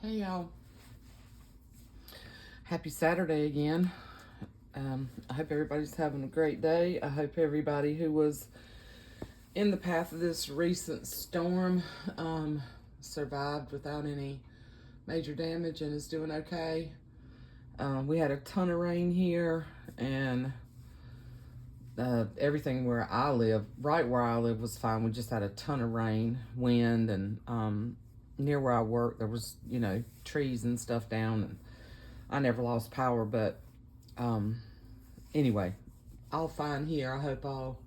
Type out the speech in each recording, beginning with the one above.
Hey y'all, happy Saturday again. I hope everybody's having a great day. I hope everybody who was in the path of this recent storm survived without any major damage and is doing okay. We had a ton of rain here, and everything where I live, right where I live, was fine. We just had a ton of rain, wind, and near where I work, there was, trees and stuff down, and I never lost power, but anyway, all fine here. I hope all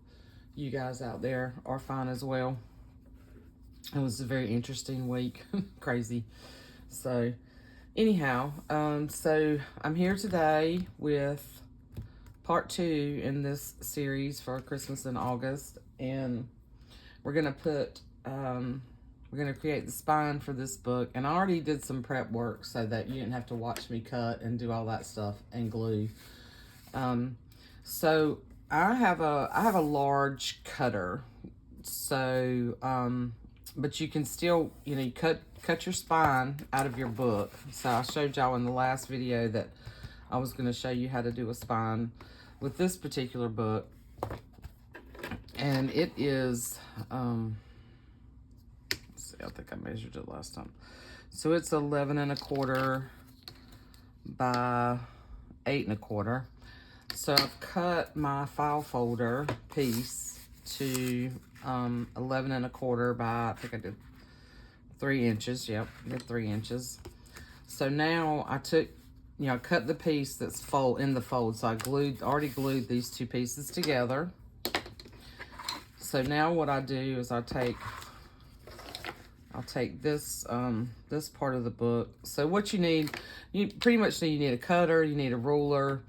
you guys out there are fine as well. It was a very interesting week. Crazy. So anyhow, so I'm here today with part 2 in this series for Christmas in August, and we're gonna create the spine for this book. And I already did some prep work so that you didn't have to watch me cut and do all that stuff and glue. So I have a large cutter. So, but you can still, you cut your spine out of your book. So I showed y'all in the last video that I was going to show you how to do a spine with this particular book. And it is, I think I measured it last time. So it's 11 1/4 by 8 1/4. So I've cut my file folder piece to 11 1/4 by, I think I did 3 inches. Yep, I did 3 inches. So now I took, I cut the piece that's in the fold. So I already glued these two pieces together. So now what I do is I'll take this this part of the book. So what you pretty much need a cutter, you need a ruler.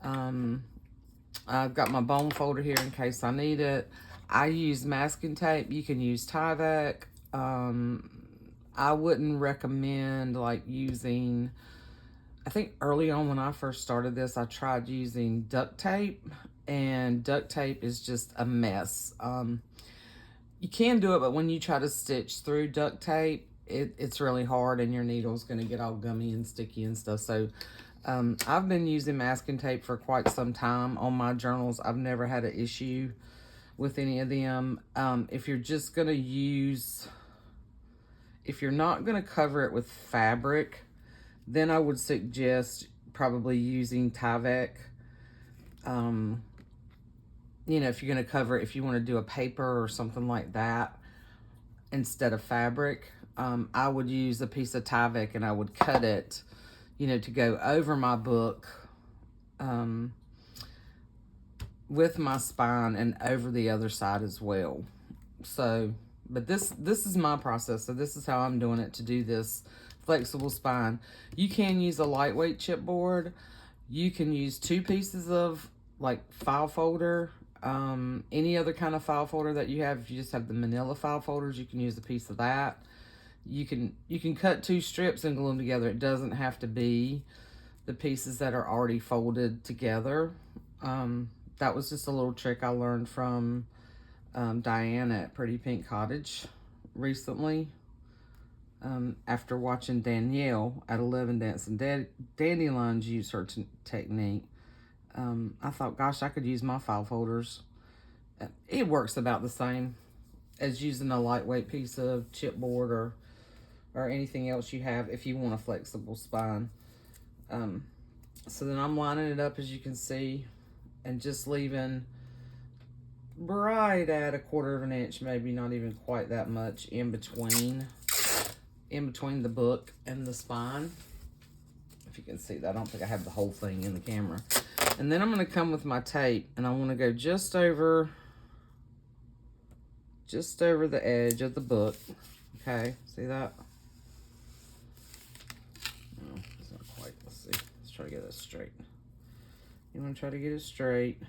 I've got my bone folder here in case I need it. I use masking tape. You can use Tyvek. I wouldn't recommend using, I think early on when I first started this, I tried using duct tape, and duct tape is just a mess. You can do it, but when you try to stitch through duct tape, it's really hard, and your needle's going to get all gummy and sticky and stuff. So I've been using masking tape for quite some time on my journals. I've never had an issue with any of them. If you're just going to if you're not going to cover it with fabric, then I would suggest probably using Tyvek. If you're going to cover it, if you want to do a paper or something like that instead of fabric, I would use a piece of Tyvek, and I would cut it, to go over my book with my spine and over the other side as well. So, but this is my process. So this is how I'm doing it to do this flexible spine. You can use a lightweight chipboard. You can use 2 pieces of file folder. Any other kind of file folder that you have. If you just have the manila file folders, you can use a piece of that. You can cut 2 strips and glue them together. It doesn't have to be the pieces that are already folded together. That was just a little trick I learned from Diane at Pretty Pink Cottage recently. After watching Danielle at 11 Dancing Dandelions use her technique, I thought, gosh, I could use my file folders. It works about the same as using a lightweight piece of chipboard or anything else you have if you want a flexible spine. So then I'm lining it up, as you can see, and just leaving right at 1/4 of an inch, maybe not even quite that much, in between the book and the spine. If you can see that, I don't think I have the whole thing in the camera. And then I'm going to come with my tape, and I want to go just over the edge of the book. Okay, see that? No, it's not quite. Let's see. Let's try to get this straight. You want to try to get it straight.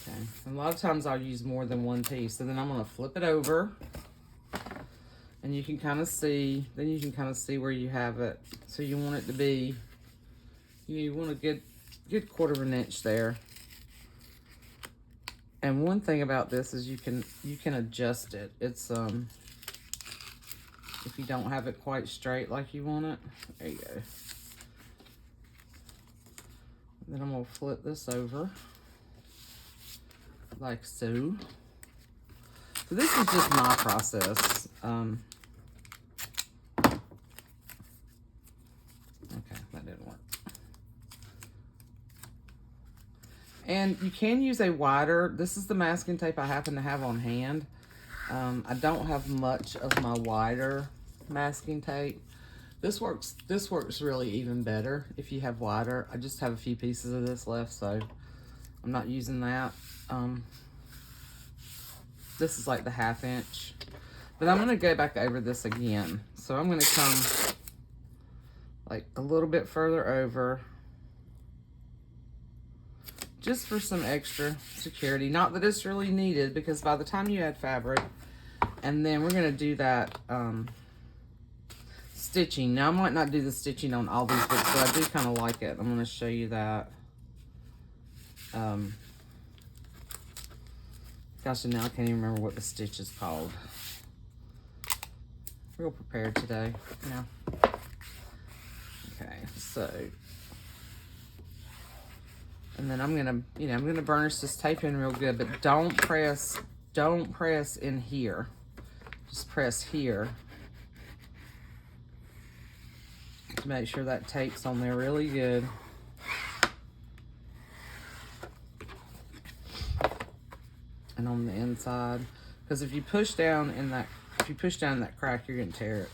Okay. And a lot of times I'll use more than one piece. So then I'm going to flip it over. And you can kind of see, then you can kind of see where you have it. So you want it to be, you want a good 1/4 of an inch there. And one thing about this is you can adjust it. It's if you don't have it quite straight like you want it. There you go. Then I'm gonna flip this over like so. So this is just my process. Okay, that didn't work. And you can use a wider. This is the masking tape I happen to have on hand. I don't have much of my wider masking tape. This works really even better if you have wider. I just have a few pieces of this left, so I'm not using that. This is like the 1/2 inch. But I'm gonna go back over this again. So I'm gonna come like a little bit further over, just for some extra security. Not that it's really needed, because by the time you add fabric, and then we're gonna do that stitching. Now I might not do the stitching on all these books, but I do kind of like it. I'm gonna show you that. Gosh, and now I can't even remember what the stitch is called. Real prepared today. Yeah. Okay, so, and then I'm gonna, I'm gonna burnish this tape in real good, but don't press in here. Just press here to make sure that tape's on there really good. And on the inside, because if you push down in that crack, you're gonna tear it.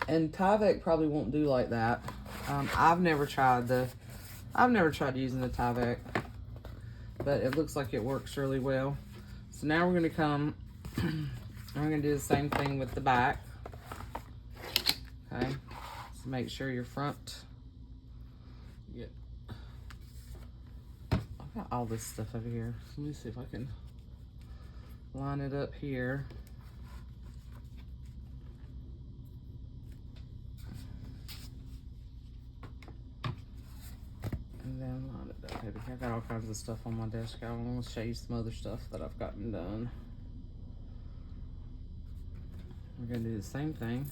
And Tyvek probably won't do like that. I've never tried using the Tyvek, but it looks like it works really well. So now we're gonna come and we're gonna do the same thing with the back. Okay, so make sure your front. I've got all this stuff over here. So let me see if I can line it up here. And then line it up. Maybe I got all kinds of stuff on my desk. I want to show you some other stuff that I've gotten done. We're gonna do the same thing.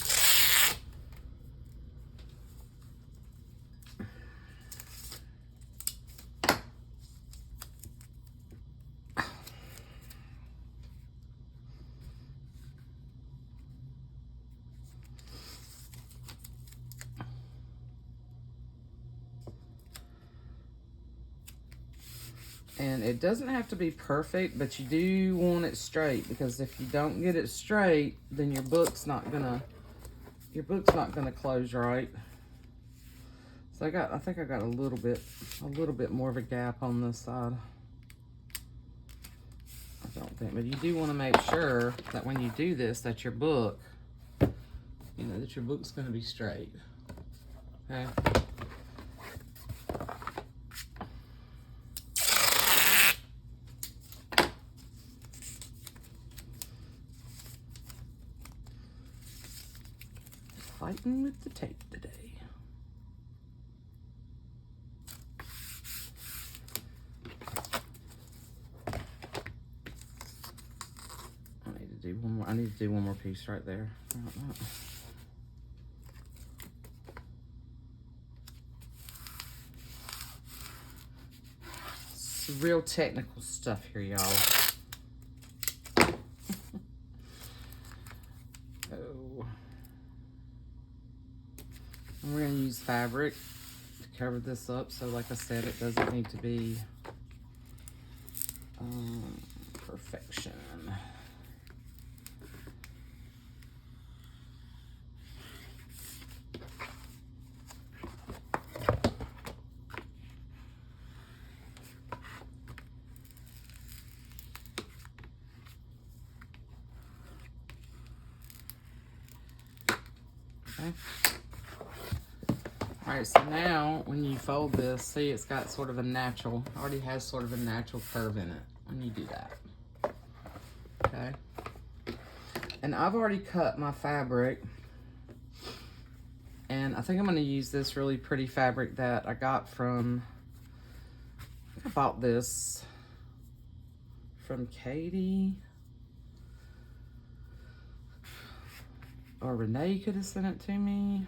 And it doesn't have to be perfect, but you do want it straight, because if you don't get it straight, then your book's not gonna close right. So I think I got a little bit more of a gap on this side. I don't think, but you do want to make sure that when you do this, that your book, that your book's gonna be straight. Okay. Fighting with the tape today. I need to do one more piece right there. It's real technical stuff here, y'all. And we're going to use fabric to cover this up. So like I said, it doesn't need to be perfection. Okay. All right, so now when you fold this, see it's got sort of a natural, already has sort of a natural curve in it when you do that. Okay. And I've already cut my fabric, and I think I'm going to use this really pretty fabric that I got from, I bought this from Katie. or Renee could have sent it to me.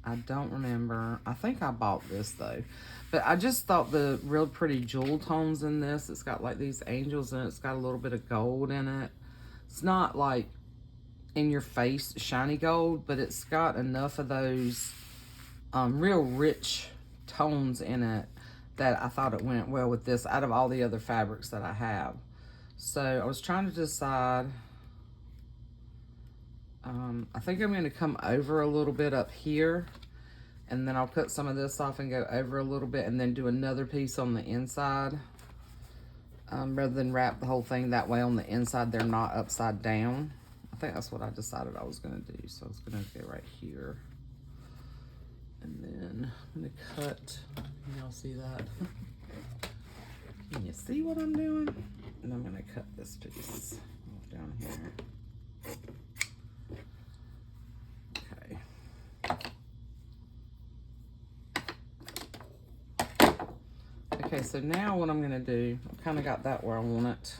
I don't remember. I think I bought this though. But I just thought the real pretty jewel tones in this. It's got like these angels and it's got a little bit of gold in it. It's not like in your face shiny gold, but it's got enough of those real rich tones in it that I thought it went well with this out of all the other fabrics that I have. So I was trying to decide. I think I'm going to come over a little bit up here, and then I'll cut some of this off and go over a little bit and then do another piece on the inside, rather than wrap the whole thing that way on the inside. They're not upside down. I think that's what I decided I was going to do. So I was going to go right here, and then I'm going to cut. Can y'all see that? Can you see what I'm doing? And I'm going to cut this piece off down here. Okay, so now what I'm gonna do, I've kind of got that where I want it.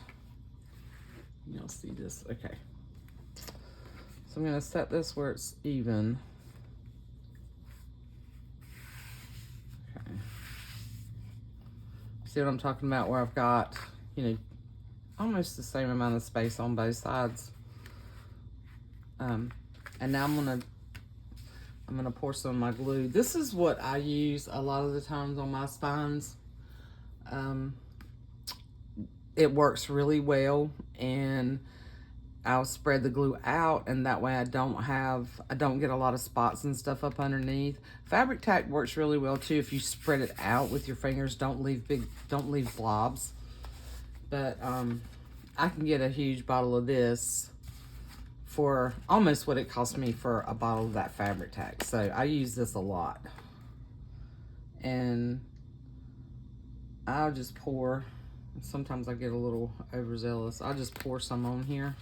You'll see this, okay. So I'm gonna set this where it's even. Okay. See what I'm talking about, where I've got, you know, almost the same amount of space on both sides. And now I'm gonna pour some of my glue. This is what I use a lot of the times on my spines. It works really well, and I'll spread the glue out, and that way I don't get a lot of spots and stuff up underneath. Fabric tack works really well too if you spread it out with your fingers. Don't leave blobs. But I can get a huge bottle of this for almost what it cost me for a bottle of that fabric tack. So I use this a lot, and I'll just pour. Sometimes I get a little overzealous. I'll just pour some on here,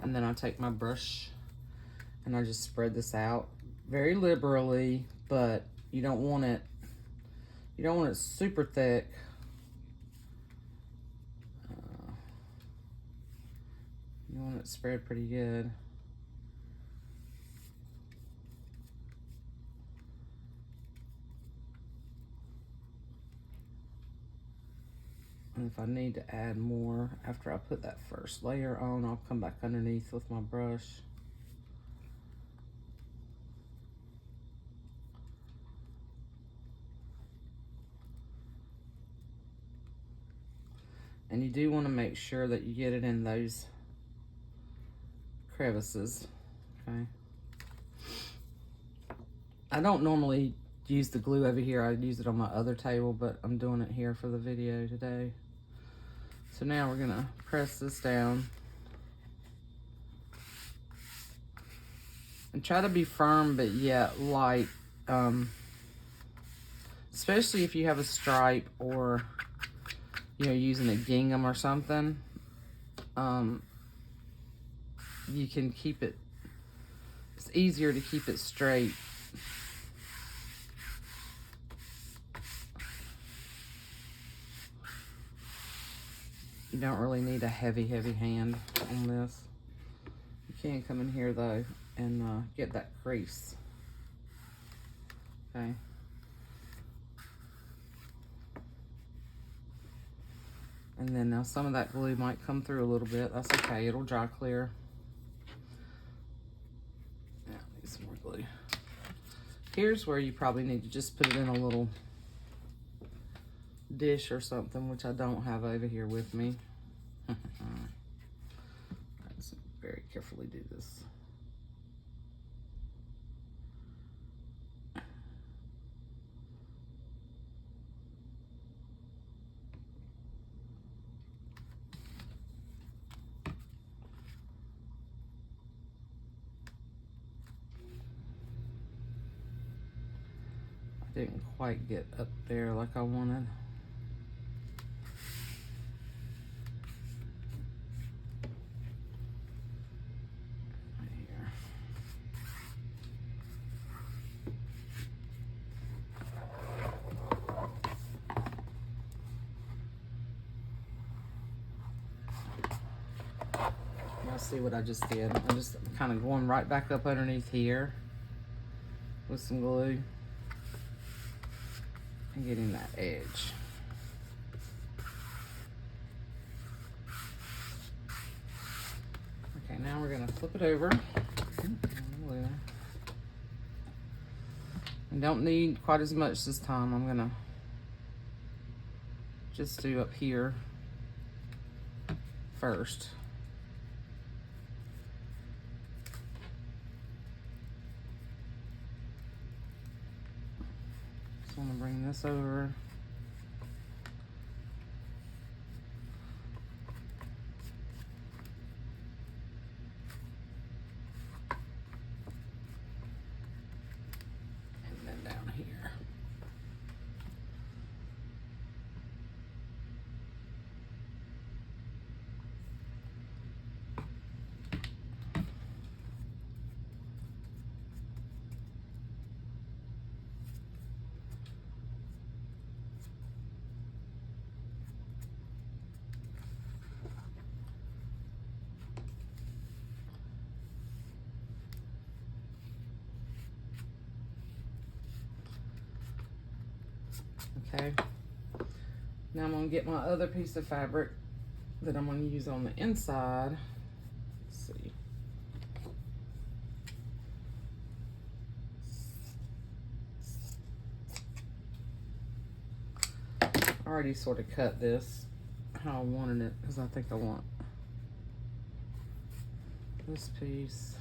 and then I take my brush and I just spread this out very liberally, but you don't want it super thick. You want it spread pretty good. And if I need to add more after I put that first layer on, I'll come back underneath with my brush. And you do want to make sure that you get it in those crevices, okay? I don't normally use the glue over here. I use it on my other table, but I'm doing it here for the video today. So now we're gonna press this down and try to be firm but yet light, especially if you have a stripe or, you know, using a gingham or something. You can keep it, it's easier to keep it straight. You don't really need a heavy hand on this. You can come in here though and get that crease. Okay. And then now some of that glue might come through a little bit. That's okay, it'll dry clear. Now, need some more glue. Here's where you probably need to just put it in a little dish or something, which I don't have over here with me. Let's very carefully do this. I didn't quite get up there like I wanted. Y'all see what I just did? I'm just kind of going right back up underneath here with some glue and getting that edge. Okay, now we're gonna flip it over. I don't need quite as much this time. I'm gonna just do up here first. Just want to bring this over. And then down here. Okay, now I'm gonna get my other piece of fabric that I'm gonna use on the inside. Let's see. I already sort of cut this how I wanted it because I think I want this piece.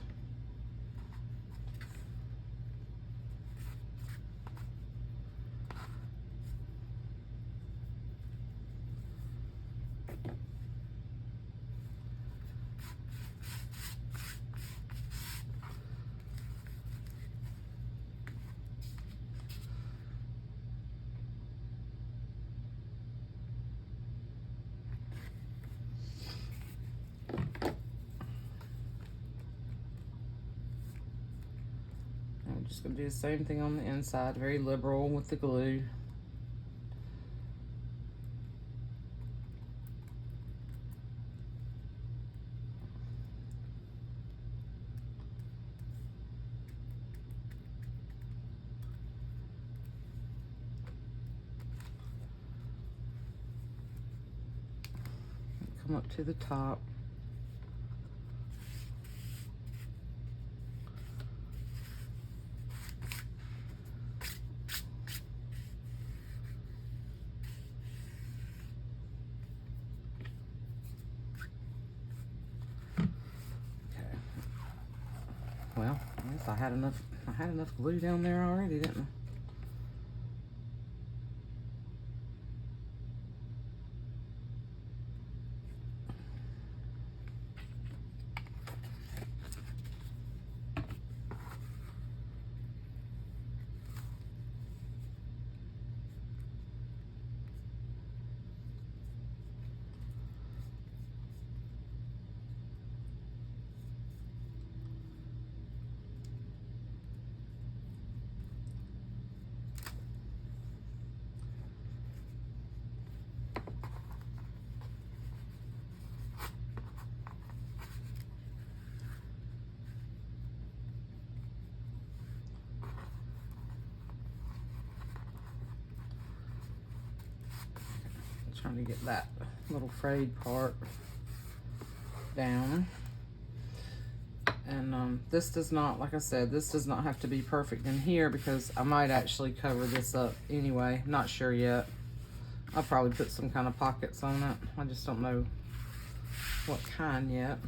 I'm just gonna do the same thing on the inside, very liberal with the glue. Come up to the top. Well, I guess I had enough glue down there already, didn't I? Trying to get that little frayed part down. And this does not, like I said, this does not have to be perfect in here because I might actually cover this up anyway. Not sure yet. I'll probably put some kind of pockets on it. I just don't know what kind yet.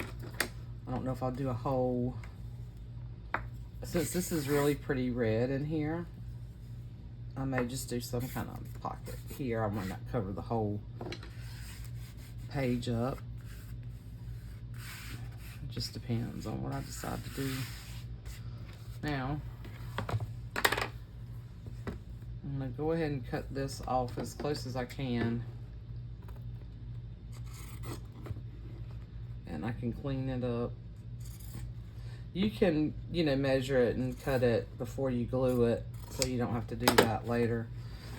I don't know if I'll do a whole, since this is really pretty red in here, I may just do some kind of pocket here. I might not cover the whole page up. It just depends on what I decide to do. Now, I'm gonna go ahead and cut this off as close as I can. And I can clean it up. You can, you know, measure it and cut it before you glue it, so you don't have to do that later.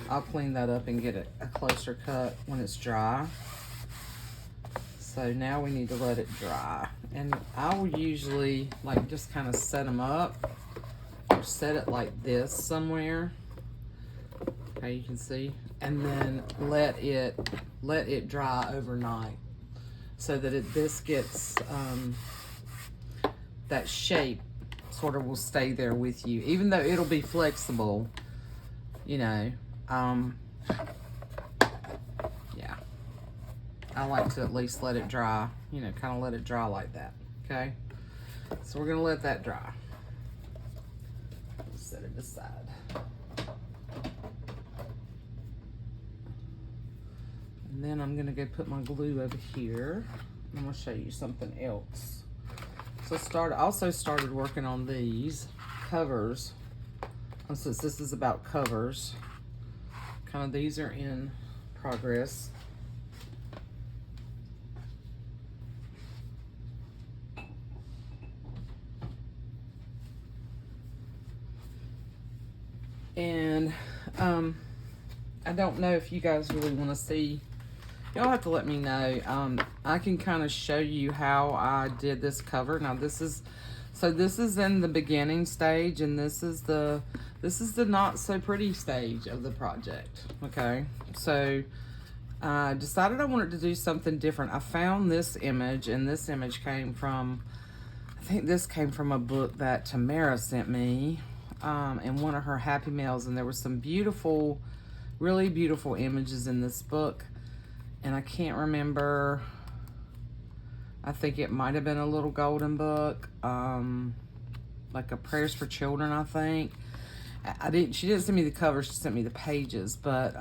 I'll clean that up and get a closer cut when it's dry. So now we need to let it dry. And I will usually like just kind of set them up or set it like this somewhere. Okay, you can see. And then let it dry overnight so that this gets that shape sort of will stay there with you, even though it'll be flexible, you know. Yeah, I like to at least let it dry, you know, kind of let it dry like that. Okay, so we're gonna let that dry. Set it aside. And then I'm gonna go put my glue over here. I'm gonna show you something else. So also started working on these covers. And since this is about covers, kind of these are in progress. And I don't know if you guys really want to see. Y'all have to let me know. I can kind of show you how I did this cover. Now this is in the beginning stage, and this is the not so pretty stage of the project. Okay, so I decided I wanted to do something different. I found this image, and this image came from, I think this came from a book that Tamara sent me in one of her Happy Mails, and there were some beautiful, really beautiful images in this book. And I can't remember, I think it might have been a little golden book, like a Prayers for Children, I think. She didn't send me the cover, she sent me the pages, but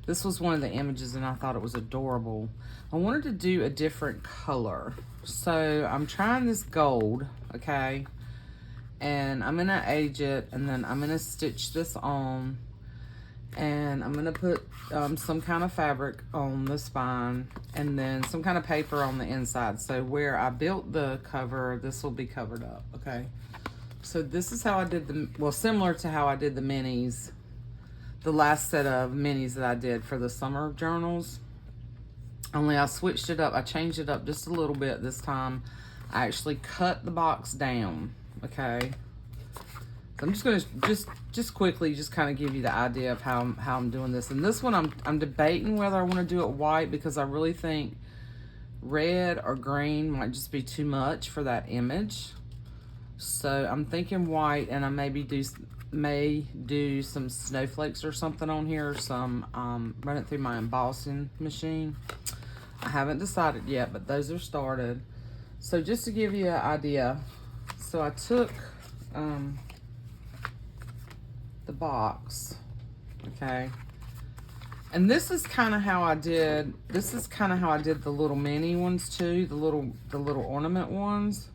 this was one of the images and I thought it was adorable. I wanted to do a different color. So I'm trying this gold, okay? And I'm gonna age it, and then I'm gonna stitch this on. And I'm gonna put some kind of fabric on the spine, and then some kind of paper on the inside. So where I built the cover, this will be covered up, okay? So this is how I did similar to how I did the minis, the last set of minis that I did for the summer journals. Only I switched it up, I changed it up just a little bit this time. I actually cut the box down, okay? So I'm just gonna just quickly just kind of give you the idea of how I'm doing this. And this one I'm debating whether I want to do it white, because I really think red or green might just be too much for that image. So I'm thinking white, and I may do some snowflakes or something on here, or some run it through my embossing machine. I haven't decided yet, but those are started. So just to give you an idea, so I took the box, okay, and this is kind of how I did the little mini ones too, the little ornament ones.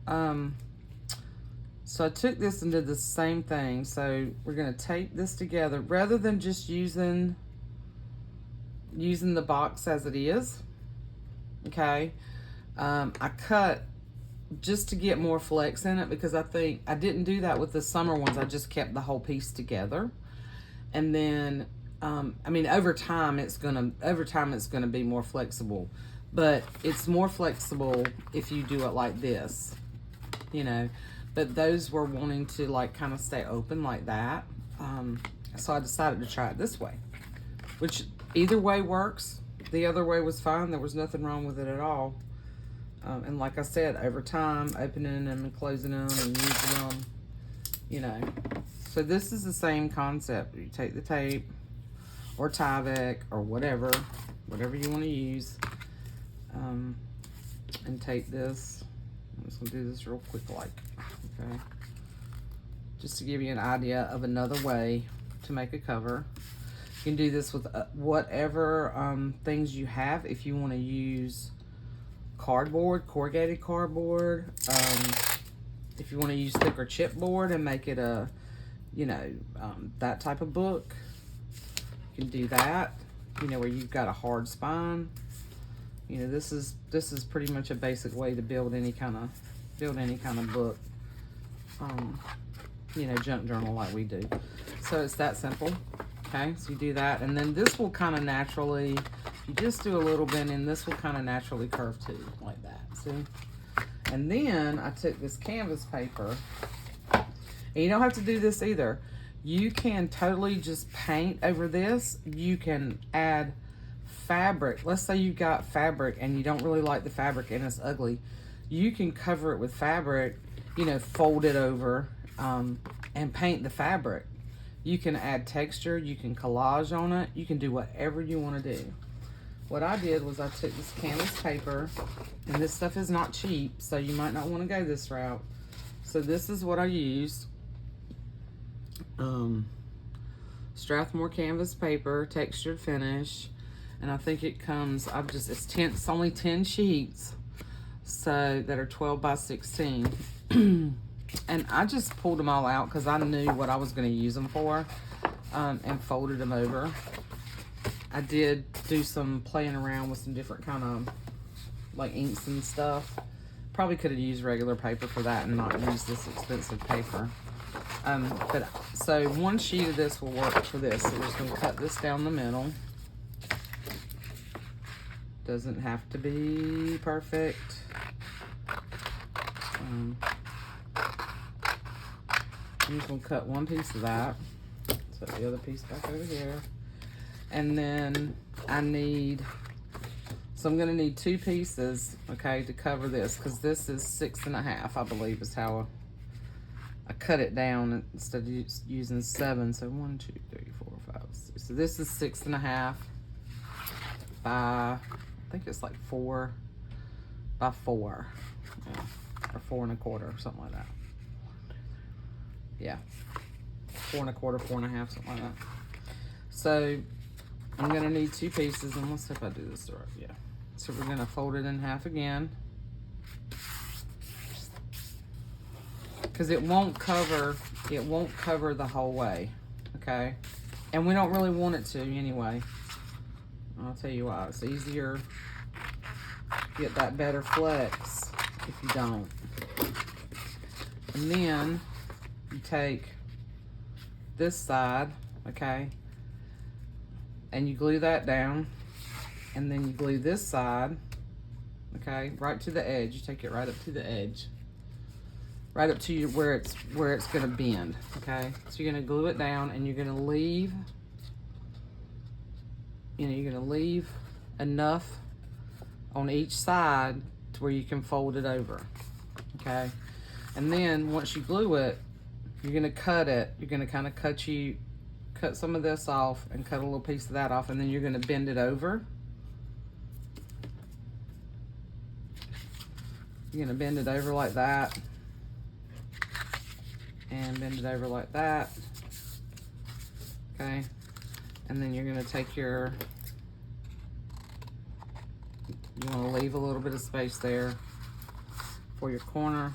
So I took this and did the same thing. So we're gonna tape this together rather than just using the box as it is, okay. I cut just to get more flex in it, because I think I didn't do that with the summer ones. I just kept the whole piece together. And then, I mean, over time it's gonna be more flexible, but it's more flexible if you do it like this, you know. But those were wanting to like kind of stay open like that. So I decided to try it this way, which either way works. The other way was fine. There was nothing wrong with it at all. And like I said, over time, opening them and closing them and using them, you know. So this is the same concept. You take the tape or Tyvek or whatever you want to use, and tape this. I'm just gonna do this real quick, like, okay, just to give you an idea of another way to make a cover. You can do this with whatever things you have. If you want to use cardboard, corrugated cardboard, if you want to use thicker chipboard and make it a, you know, that type of book, you can do that, you know, where you've got a hard spine. You know, this is pretty much a basic way to build any kind of book, you know, junk journal like we do. So it's that simple. Okay, so you do that, and then this will kind of naturally, if you just do a little bit, and this will kind of naturally curve too, like that, see? And then I took this canvas paper, and you don't have to do this either. You can totally just paint over this. You can add fabric. Let's say you've got fabric and you don't really like the fabric and it's ugly. You can cover it with fabric, you know, fold it over, and paint the fabric. You can add texture, you can collage on it, you can do whatever you want to do. What I did was I took this canvas paper, and this stuff is not cheap, so you might not want to go this route. So this is what I used. Strathmore canvas paper, textured finish, and I think it comes, it's only 10 sheets, so that are 12 by 16. And I just pulled them all out because I knew what I was going to use them for, and folded them over. I did do some playing around with some different kind of like inks and stuff. Probably could have used regular paper for that and not use this expensive paper. But so one sheet of this will work for this. So we're just going to cut this down the middle. Doesn't have to be perfect. I'm just going to cut one piece of that. Set the other piece back over here. And then I'm going to need 2 pieces, okay, to cover this, because this is 6.5, I believe, is how I cut it down instead of using 7. So 1, 2, 3, 4, 5, 6. So this is 6.5 by, I think it's like 4 by 4, yeah, or 4 1/4, something like that. Yeah, 4 1/4, 4 1/2, something like that. So I'm gonna need 2 pieces, and let's see if I do this right. Yeah. So we're gonna fold it in half again, because it won't cover the whole way, okay? And we don't really want it to anyway. I'll tell you why. It's easier to get that better flex if you don't. And then you take this side, okay, and you glue that down, and then you glue this side, okay, right to the edge. You take it right up to the edge, right up to where it's gonna bend, okay? So you're gonna glue it down, and you're gonna leave, enough on each side to where you can fold it over, okay? And then once you glue it, you're gonna cut it. You're gonna kind of cut some of this off and cut a little piece of that off, and then you're gonna bend it over. You're gonna bend it over like that, and bend it over like that, okay? And then you're gonna take you wanna leave a little bit of space there for your corner.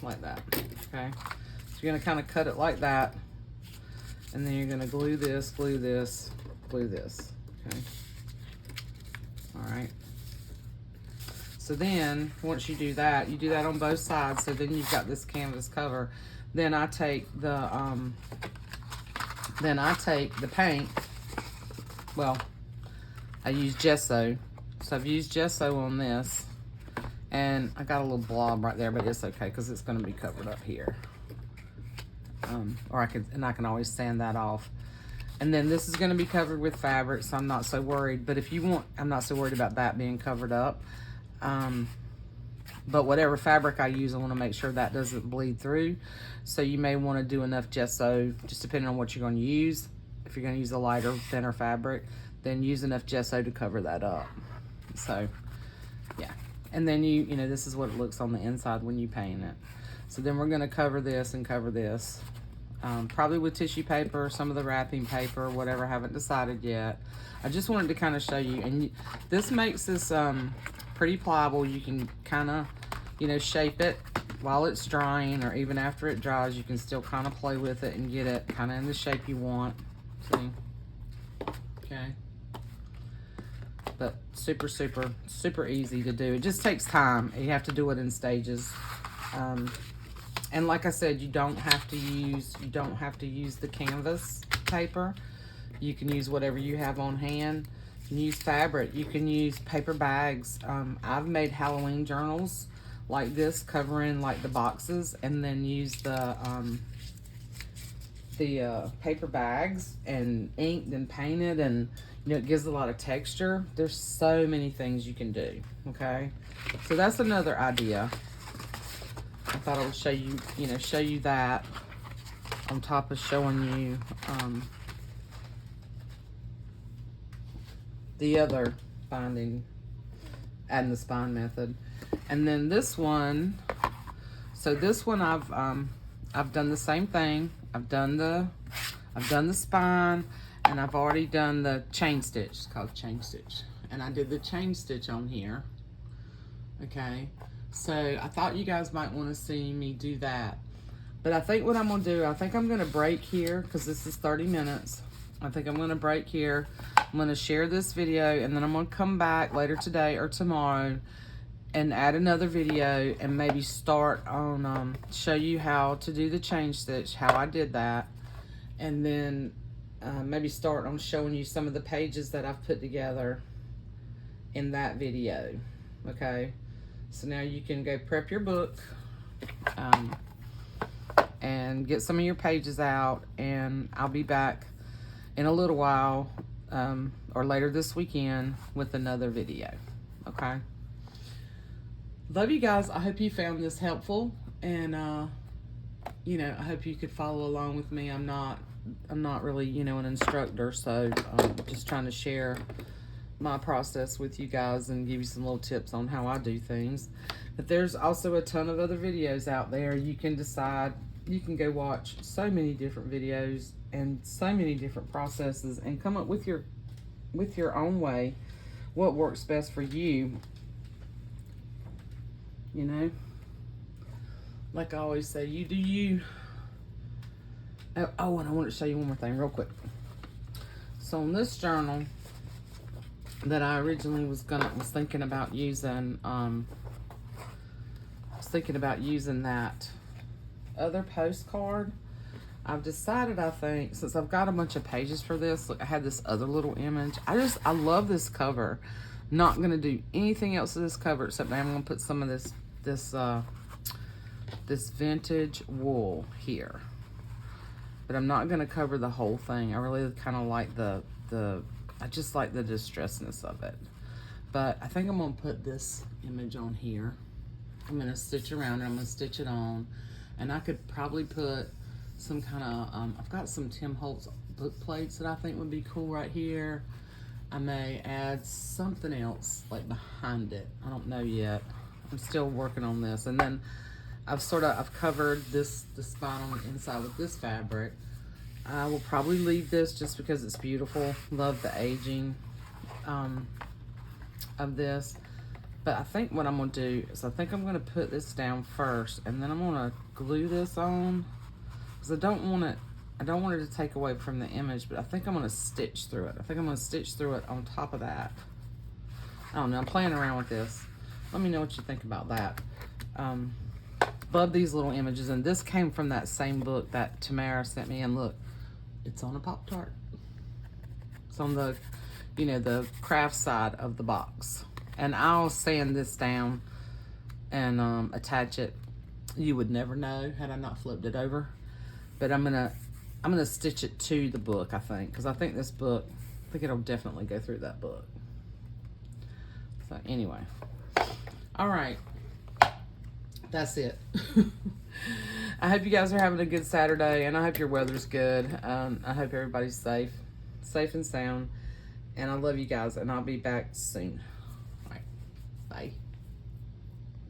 Like that, okay? So you're gonna kind of cut it like that, and then you're gonna glue this, glue this, glue this, okay? All right. So then, once you do that on both sides, so then you've got this canvas cover. Then I take the paint. Well, I use gesso. So I've used gesso on this. And I got a little blob right there, but it's okay because it's going to be covered up here. Or I can always sand that off. And then this is going to be covered with fabric, so I'm not so worried. But if you want, I'm not so worried about that being covered up. But whatever fabric I use, I want to make sure that doesn't bleed through. So you may want to do enough gesso, just depending on what you're going to use. If you're going to use a lighter, thinner fabric, then use enough gesso to cover that up. So, yeah. And then you know, this is what it looks on the inside when you paint it. So then we're gonna cover this and cover this. Probably with tissue paper, some of the wrapping paper, whatever, I haven't decided yet. I just wanted to kind of show you, and this makes this pretty pliable. You can kind of, you know, shape it while it's drying, or even after it dries, you can still kind of play with it and get it kind of in the shape you want. See? Okay. But super, super, super easy to do. It just takes time. You have to do it in stages. And like I said, you don't have to use the canvas paper. You can use whatever you have on hand. You can use fabric. You can use paper bags. I've made Halloween journals like this, covering like the boxes, and then use the paper bags and inked and painted, and it gives a lot of texture. There's so many things you can do. Okay, so that's another idea. I thought I would show you that on top of showing you the other binding, adding the spine method. And then this one, so this one I've done the same thing. I've done the spine, and I've already done the chain stitch. It's called chain stitch, and I did the chain stitch on here. Okay, so I thought you guys might want to see me do that, but I think what I'm gonna do, I think I'm gonna break here because this is 30 minutes. I think I'm gonna break here. I'm gonna share this video, and then I'm gonna come back later today or tomorrow and add another video, and maybe start on show you how to do the chain stitch, how I did that, and then maybe start on showing you some of the pages that I've put together in that video. Okay, so now you can go prep your book and get some of your pages out, and I'll be back in a little while or later this weekend with another video. Okay, love you guys. I hope you found this helpful, and I hope you could follow along with me. I'm not really an instructor, so just trying to share my process with you guys and give you some little tips on how I do things. But there's also a ton of other videos out there. You can decide, you can go watch so many different videos and so many different processes and come up with your own way, what works best for you. Like I always say, you do you. Oh, and I want to show you one more thing real quick. So on this journal that I originally was thinking about using, that other postcard. I've decided, I think, since I've got a bunch of pages for this, look, I had this other little image. I love this cover. Not gonna do anything else to this cover except I'm gonna put some of this vintage wool here. But I'm not gonna cover the whole thing. I really kind of like I just like the distressness of it. But I think I'm gonna put this image on here. I'm gonna stitch around it, I'm gonna stitch it on. And I could probably put some kind of, I've got some Tim Holtz book plates that I think would be cool right here. I may add something else like behind it. I don't know yet. I'm still working on this. And then I've covered the spine on the inside with this fabric. I will probably leave this just because it's beautiful. Love the aging of this. But I think what I'm gonna do is I think I'm gonna put this down first, and then I'm gonna glue this on, because I don't want it to take away from the image, but I think I'm gonna stitch through it. I think I'm gonna stitch through it on top of that. I don't know, I'm playing around with this. Let me know what you think about that. Love these little images, and this came from that same book that Tamara sent me, and look, it's on a Pop-Tart. It's on the, the craft side of the box. And I'll sand this down and attach it. You would never know had I not flipped it over. But I'm gonna stitch it to the book, I think, because I think this book, I think it'll definitely go through that book. So anyway, all right, that's it. I hope you guys are having a good Saturday, and I hope your weather's good. I hope everybody's safe and sound, and I love you guys, and I'll be back soon. Bye.